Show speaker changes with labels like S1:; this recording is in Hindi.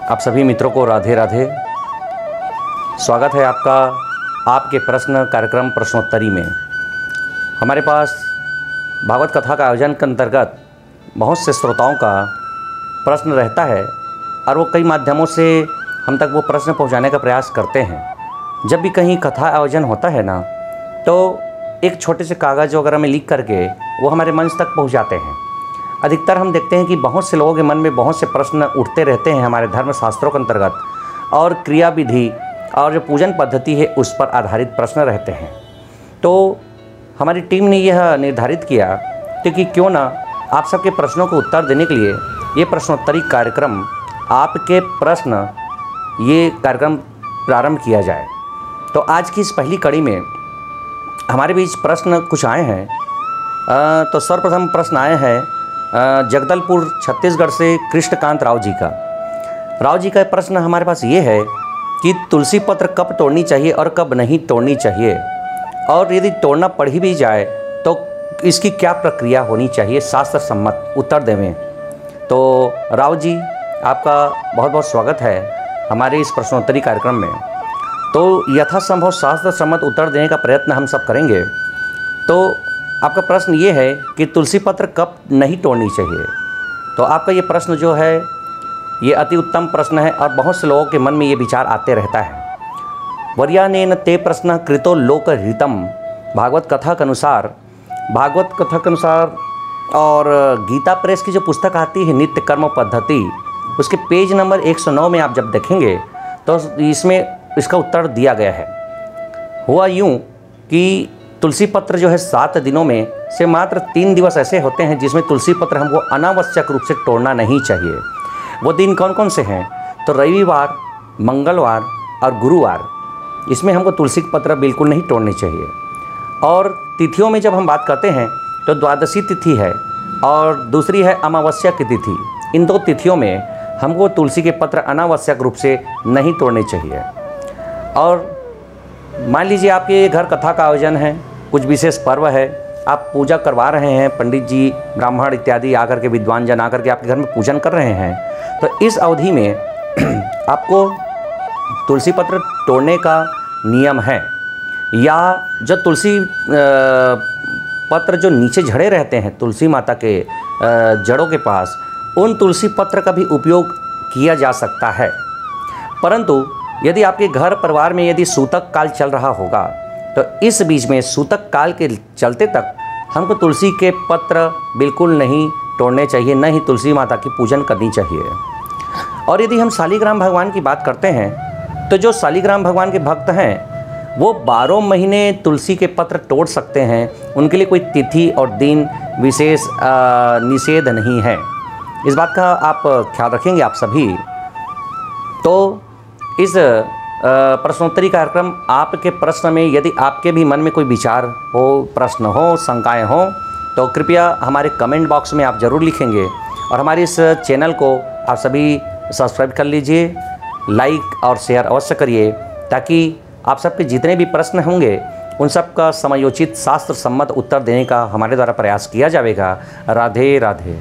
S1: आप सभी मित्रों को राधे राधे। स्वागत है आपका आपके प्रश्न कार्यक्रम प्रश्नोत्तरी में। हमारे पास भागवत कथा का आयोजन के अंतर्गत बहुत से श्रोताओं का प्रश्न रहता है और वो कई माध्यमों से हम तक वो प्रश्न पहुंचाने का प्रयास करते हैं। जब भी कहीं कथा आयोजन होता है ना, तो एक छोटे से कागज़ वगैरह में लिख करके वो हमारे मंच तक पहुंच जाते हैं। अधिकतर हम देखते हैं कि बहुत से लोगों के मन में बहुत से प्रश्न उठते रहते हैं हमारे धर्म शास्त्रों के अंतर्गत, और क्रिया विधि और जो पूजन पद्धति है उस पर आधारित प्रश्न रहते हैं। तो हमारी टीम ने यह निर्धारित किया कि क्यों ना आप सबके प्रश्नों को उत्तर देने के लिए ये प्रश्नोत्तरी कार्यक्रम आपके प्रश्न ये कार्यक्रम प्रारंभ किया जाए। तो आज की इस पहली कड़ी में हमारे बीच प्रश्न कुछ आए हैं। तो सर्वप्रथम प्रश्न आए हैं जगदलपुर छत्तीसगढ़ से कृष्णकांत राव जी का। राव जी का प्रश्न हमारे पास ये है कि तुलसी पत्र कब तोड़नी चाहिए और कब नहीं तोड़नी चाहिए, और यदि तोड़ना पड़ ही भी जाए तो इसकी क्या प्रक्रिया होनी चाहिए, शास्त्र सम्मत उत्तर देवें। तो राव जी, आपका बहुत बहुत स्वागत है हमारे इस प्रश्नोत्तरी कार्यक्रम में। तो यथासंभव शास्त्र सम्मत उत्तर देने का प्रयत्न हम सब करेंगे। तो आपका प्रश्न ये है कि तुलसी पत्र कब नहीं तोड़नी चाहिए। तो आपका ये प्रश्न जो है ये अति उत्तम प्रश्न है और बहुत से लोगों के मन में ये विचार आते रहता है। वर्यानेन ते प्रश्न कृतो लोकहितम, भागवत कथा के अनुसार और गीता प्रेस की जो पुस्तक आती है नित्य कर्म पद्धति, उसके पेज नंबर 109 में आप जब देखेंगे तो इसमें इसका उत्तर दिया गया है। हुआ यूँ कि तुलसी पत्र जो है 7 दिनों में से मात्र 3 दिवस ऐसे होते हैं जिसमें तुलसी पत्र हमको अनावश्यक रूप से तोड़ना नहीं चाहिए। वो दिन कौन कौन से हैं? तो रविवार, मंगलवार और गुरुवार, इसमें हमको तुलसी पत्र बिल्कुल नहीं तोड़ने चाहिए। और तिथियों में जब हम बात करते हैं तो द्वादशी तिथि है और दूसरी है अमावस्या की तिथि। इन 2 तिथियों में हमको तुलसी के पत्र अनावश्यक रूप से नहीं तोड़ने चाहिए। और मान लीजिए आपके घर कथा का आयोजन है, कुछ विशेष पर्व है, आप पूजा करवा रहे हैं, पंडित जी, ब्राह्मण इत्यादि आकर के, विद्वान जन आकर के आपके घर में पूजन कर रहे हैं, तो इस अवधि में आपको तुलसी पत्र तोड़ने का नियम है। या जो तुलसी पत्र जो नीचे झड़े रहते हैं तुलसी माता के जड़ों के पास, उन तुलसी पत्र का भी उपयोग किया जा सकता है। परंतु यदि आपके घर परिवार में यदि सूतक काल चल रहा होगा तो इस बीच में सूतक काल के चलते तक हमको तुलसी के पत्र बिल्कुल नहीं तोड़ने चाहिए, न ही तुलसी माता की पूजन करनी चाहिए। और यदि हम शालिग्राम भगवान की बात करते हैं तो जो शालिग्राम भगवान के भक्त हैं वो 12 महीने तुलसी के पत्र तोड़ सकते हैं। उनके लिए कोई तिथि और दिन विशेष निषेध नहीं है। इस बात का आप ख्याल रखेंगे आप सभी। तो इस प्रश्नोत्तरी कार्यक्रम आपके प्रश्न में यदि आपके भी मन में कोई विचार हो, प्रश्न हो, शंकाएं हो, तो कृपया हमारे कमेंट बॉक्स में आप ज़रूर लिखेंगे। और हमारे इस चैनल को आप सभी सब्सक्राइब कर लीजिए, लाइक और शेयर अवश्य करिए, ताकि आप सबके जितने भी प्रश्न होंगे उन सब का समयोचित शास्त्र सम्मत उत्तर देने का हमारे द्वारा प्रयास किया जाएगा। राधे राधे।